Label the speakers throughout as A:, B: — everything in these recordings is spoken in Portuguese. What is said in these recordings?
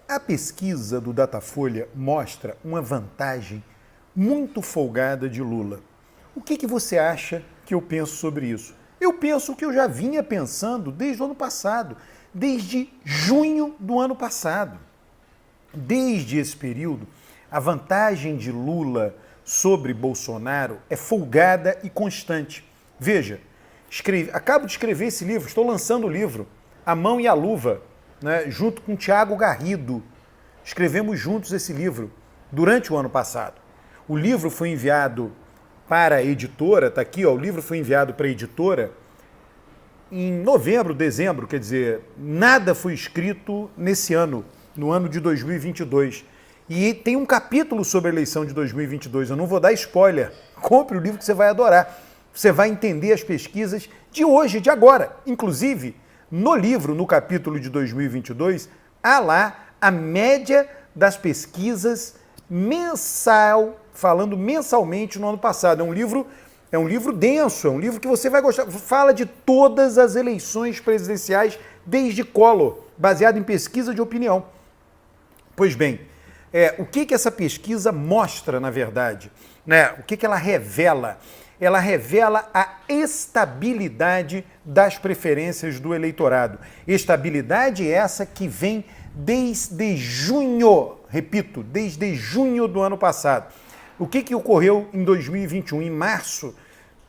A: A pesquisa do Datafolha mostra uma vantagem muito folgada de Lula. O que você acha que eu penso sobre isso? Eu penso o que eu já vinha pensando desde o ano passado, desde junho do ano passado. Desde esse período, a vantagem de Lula sobre Bolsonaro é folgada e constante. Veja, acabo de escrever esse livro, estou lançando o livro, A Mão e a Luva, né, junto com Tiago Garrido. Escrevemos juntos esse livro durante o ano passado. O livro foi enviado para a editora, está aqui, ó, o livro foi enviado para a editora em novembro, dezembro, quer dizer, nada foi escrito nesse ano, no ano de 2022. E tem um capítulo sobre a eleição de 2022, eu não vou dar spoiler, compre o livro que você vai adorar. Você vai entender as pesquisas de hoje, de agora. Inclusive, no livro, no capítulo de 2022, há lá a média das pesquisas mensal, falando mensalmente no ano passado. É um livro denso, é um livro que você vai gostar. Fala de todas as eleições presidenciais desde Collor, baseado em pesquisa de opinião. Pois bem, o que essa pesquisa mostra, na verdade? Né? O que ela revela? Ela revela a estabilidade das preferências do eleitorado. Estabilidade essa que vem desde junho, repito, desde junho do ano passado. O que ocorreu em 2021? Em março,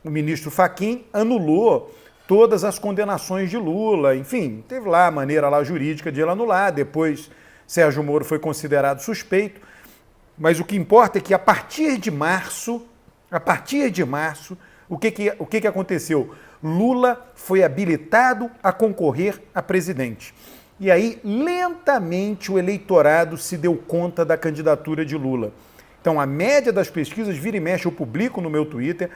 A: o ministro Fachin anulou todas as condenações de Lula, enfim, teve lá a maneira lá jurídica de ele anular, depois Sérgio Moro foi considerado suspeito, mas o que importa é que a partir de março, o que aconteceu? Lula foi habilitado a concorrer a presidente. E aí, lentamente, o eleitorado se deu conta da candidatura de Lula. Então, a média das pesquisas, vira e mexe, eu publico no meu Twitter.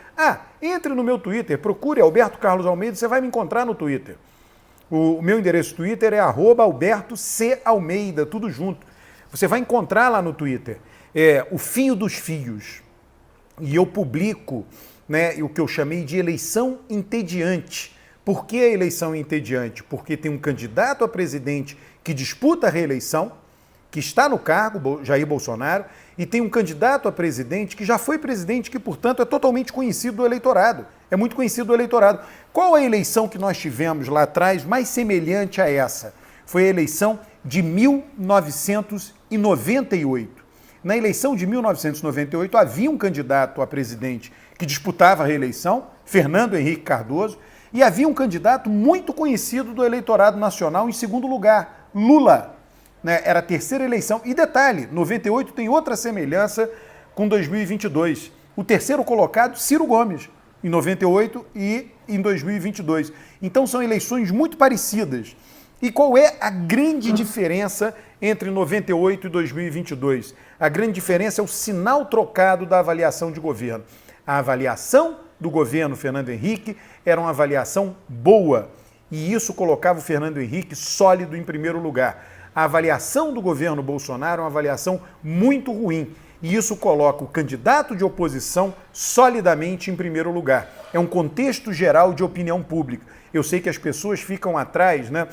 A: Entre no meu Twitter, procure Alberto Carlos Almeida, você vai me encontrar no Twitter. O meu endereço Twitter é @AlbertoCAlmeida, tudo junto. Você vai encontrar lá no Twitter o fio dos fios. E eu publico, né, o que eu chamei de eleição entediante. Por que a eleição entediante? Porque tem um candidato a presidente que disputa a reeleição, que está no cargo, Jair Bolsonaro, e tem um candidato a presidente que já foi presidente, que, portanto, é totalmente conhecido do eleitorado. É muito conhecido do eleitorado. Qual a eleição que nós tivemos lá atrás mais semelhante a essa? Foi a eleição de 1998. Na eleição de 1998, havia um candidato a presidente que disputava a reeleição, Fernando Henrique Cardoso, e havia um candidato muito conhecido do eleitorado nacional em segundo lugar, Lula. Né? Era a terceira eleição. E detalhe, 98 tem outra semelhança com 2022. O terceiro colocado, Ciro Gomes, em 98 e em 2022. Então são eleições muito parecidas. E qual é a grande diferença entre 98 e 2022? A grande diferença é o sinal trocado da avaliação de governo. A avaliação do governo Fernando Henrique era uma avaliação boa, e isso colocava o Fernando Henrique sólido em primeiro lugar. A avaliação do governo Bolsonaro é uma avaliação muito ruim, e isso coloca o candidato de oposição solidamente em primeiro lugar. É um contexto geral de opinião pública. Eu sei que as pessoas ficam atrás, né?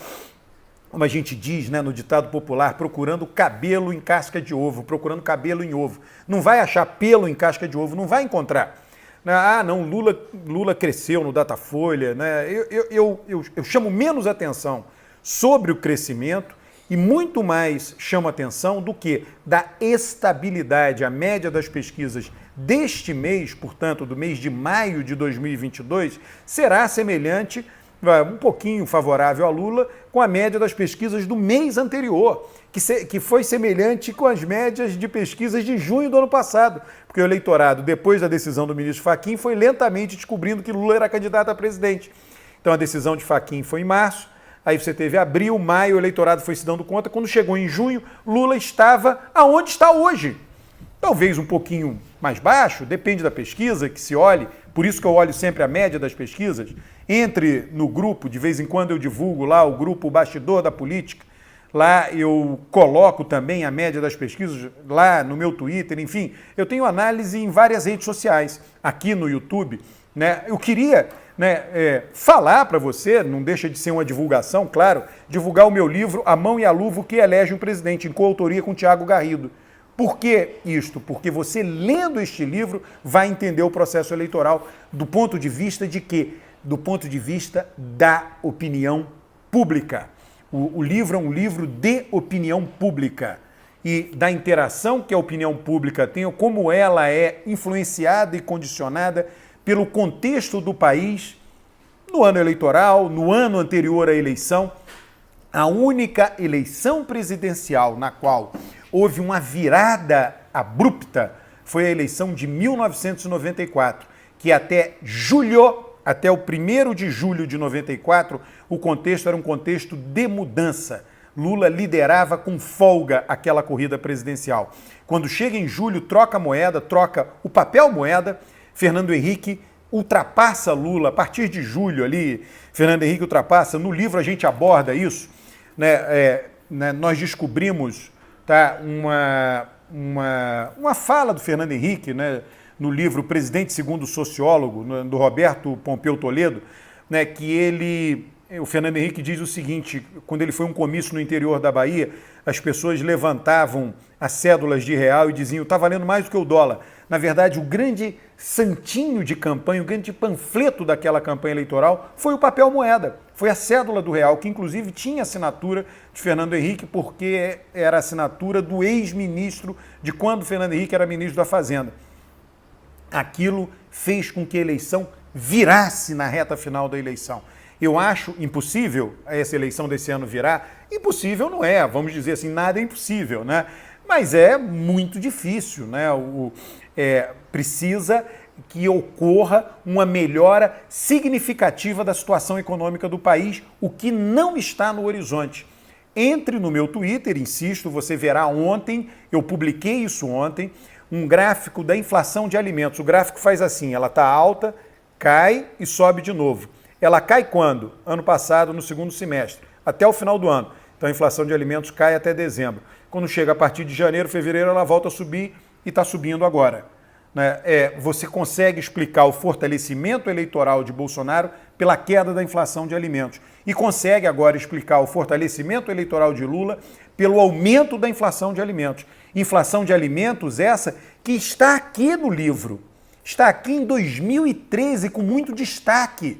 A: Como a gente diz, né, no ditado popular, procurando cabelo em casca de ovo, procurando cabelo em ovo. Não vai achar pelo em casca de ovo, não vai encontrar. Não, Lula cresceu no Datafolha. Né? Eu chamo menos atenção sobre o crescimento e muito mais chamo atenção do que da estabilidade. A média das pesquisas deste mês, portanto, do mês de maio de 2022, será semelhante, um pouquinho favorável a Lula, com a média das pesquisas do mês anterior, que foi semelhante com as médias de pesquisas de junho do ano passado, porque o eleitorado, depois da decisão do ministro Fachin, foi lentamente descobrindo que Lula era candidato a presidente. Então a decisão de Fachin foi em março, aí você teve abril, maio, o eleitorado foi se dando conta, quando chegou em junho, Lula estava aonde está hoje. Talvez um pouquinho mais baixo, depende da pesquisa que se olhe, por isso que eu olho sempre a média das pesquisas. Entre no grupo, de vez em quando eu divulgo lá o grupo Bastidor da Política, lá eu coloco também a média das pesquisas, lá no meu Twitter, enfim, eu tenho análise em várias redes sociais, aqui no YouTube, né? Eu queria falar para você, não deixa de ser uma divulgação, claro, divulgar o meu livro A Mão e a Luva, o que elege um presidente, em coautoria com Tiago Garrido. Por que isto? Porque você, lendo este livro, vai entender o processo eleitoral do ponto de vista de quê? Do ponto de vista da opinião pública. O livro é um livro de opinião pública e da interação que a opinião pública tem, como ela é influenciada e condicionada pelo contexto do país no ano eleitoral, no ano anterior à eleição. A única eleição presidencial na qual houve uma virada abrupta foi a eleição de 1994, que até o 1º de julho de 94, o contexto era um contexto de mudança. Lula liderava com folga aquela corrida presidencial. Quando chega em julho, troca a moeda, troca o papel moeda, Fernando Henrique ultrapassa Lula. A partir de julho ali, Fernando Henrique ultrapassa. No livro a gente aborda isso. Nós descobrimos uma fala do Fernando Henrique, no livro Presidente Segundo o Sociólogo, do Roberto Pompeu Toledo, que o Fernando Henrique diz o seguinte: quando ele foi a um comício no interior da Bahia, as pessoas levantavam as cédulas de real e diziam: está valendo mais do que o dólar. Na verdade, o grande santinho de campanha, o grande panfleto daquela campanha eleitoral foi o papel moeda, foi a cédula do real, que inclusive tinha assinatura de Fernando Henrique, porque era a assinatura do ex-ministro de quando Fernando Henrique era ministro da Fazenda. Aquilo fez com que a eleição virasse na reta final da eleição. Eu acho impossível essa eleição desse ano virar. Impossível não é, vamos dizer assim, nada é impossível, Mas é muito difícil, precisa que ocorra uma melhora significativa da situação econômica do país, o que não está no horizonte. Entre no meu Twitter, insisto, você verá ontem, eu publiquei isso ontem, um gráfico da inflação de alimentos. O gráfico faz assim, ela está alta, cai e sobe de novo. Ela cai quando? Ano passado, no segundo semestre, até o final do ano. Então a inflação de alimentos cai até dezembro. Quando chega a partir de janeiro, fevereiro, ela volta a subir e está subindo agora. Você consegue explicar o fortalecimento eleitoral de Bolsonaro pela queda da inflação de alimentos. E consegue agora explicar o fortalecimento eleitoral de Lula pelo aumento da inflação de alimentos. Inflação de alimentos essa que está aqui no livro. Está aqui em 2013 com muito destaque.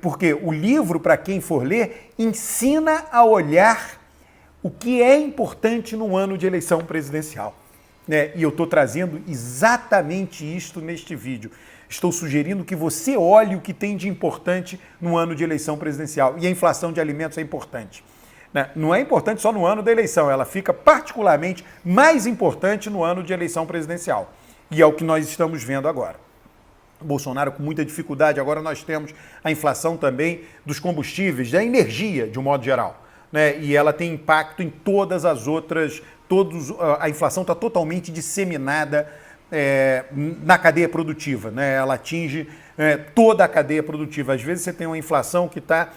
A: Porque o livro, para quem for ler, ensina a olhar o que é importante no ano de eleição presidencial. E eu estou trazendo exatamente isto neste vídeo. Estou sugerindo que você olhe o que tem de importante no ano de eleição presidencial. E a inflação de alimentos é importante. Não é importante só no ano da eleição, ela fica particularmente mais importante no ano de eleição presidencial. E é o que nós estamos vendo agora. Bolsonaro com muita dificuldade, agora nós temos a inflação também dos combustíveis, da energia, de um modo geral. E ela tem impacto em todas as outras, a inflação está totalmente disseminada na cadeia produtiva, Ela atinge toda a cadeia produtiva. Às vezes você tem uma inflação que está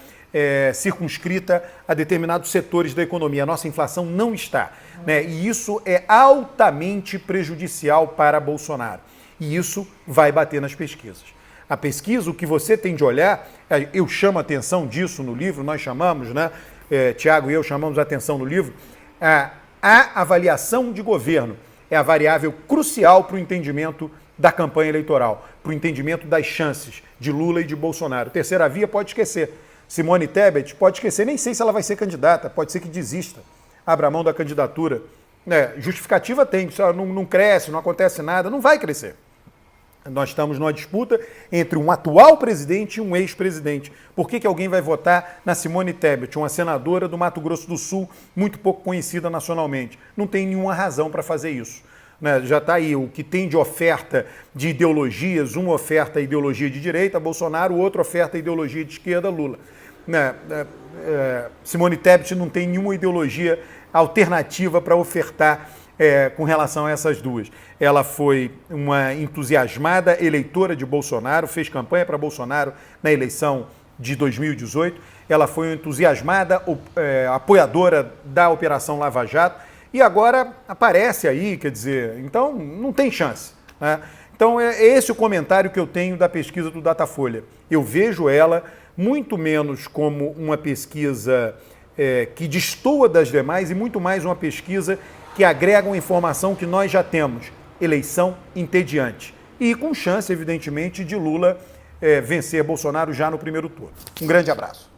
A: circunscrita a determinados setores da economia. A nossa inflação não está. E isso é altamente prejudicial para Bolsonaro. E isso vai bater nas pesquisas. A pesquisa, o que você tem de olhar, eu chamo a atenção disso no livro, nós chamamos, Tiago e eu chamamos a atenção no livro, a avaliação de governo é a variável crucial para o entendimento da campanha eleitoral, para o entendimento das chances de Lula e de Bolsonaro. Terceira via pode esquecer. Simone Tebet pode esquecer, nem sei se ela vai ser candidata, pode ser que desista, abra mão da candidatura. Justificativa tem, não cresce, não acontece nada, não vai crescer. Nós estamos numa disputa entre um atual presidente e um ex-presidente. Por que alguém vai votar na Simone Tebet, uma senadora do Mato Grosso do Sul, muito pouco conhecida nacionalmente? Não tem nenhuma razão para fazer isso. Já está aí o que tem de oferta de ideologias, uma oferta ideologia de direita, Bolsonaro, outra oferta ideologia de esquerda, Lula. Simone Tebet não tem nenhuma ideologia alternativa para ofertar com relação a essas duas. Ela foi uma entusiasmada eleitora de Bolsonaro, fez campanha para Bolsonaro na eleição de 2018, ela foi uma entusiasmada apoiadora da Operação Lava Jato e agora aparece aí, quer dizer, então não tem chance. Então é esse o comentário que eu tenho da pesquisa do Datafolha. Eu vejo ela muito menos como uma pesquisa que destoa das demais e muito mais uma pesquisa que agrega uma informação que nós já temos. Eleição entediante. E com chance, evidentemente, de Lula vencer Bolsonaro já no primeiro turno. Um grande abraço.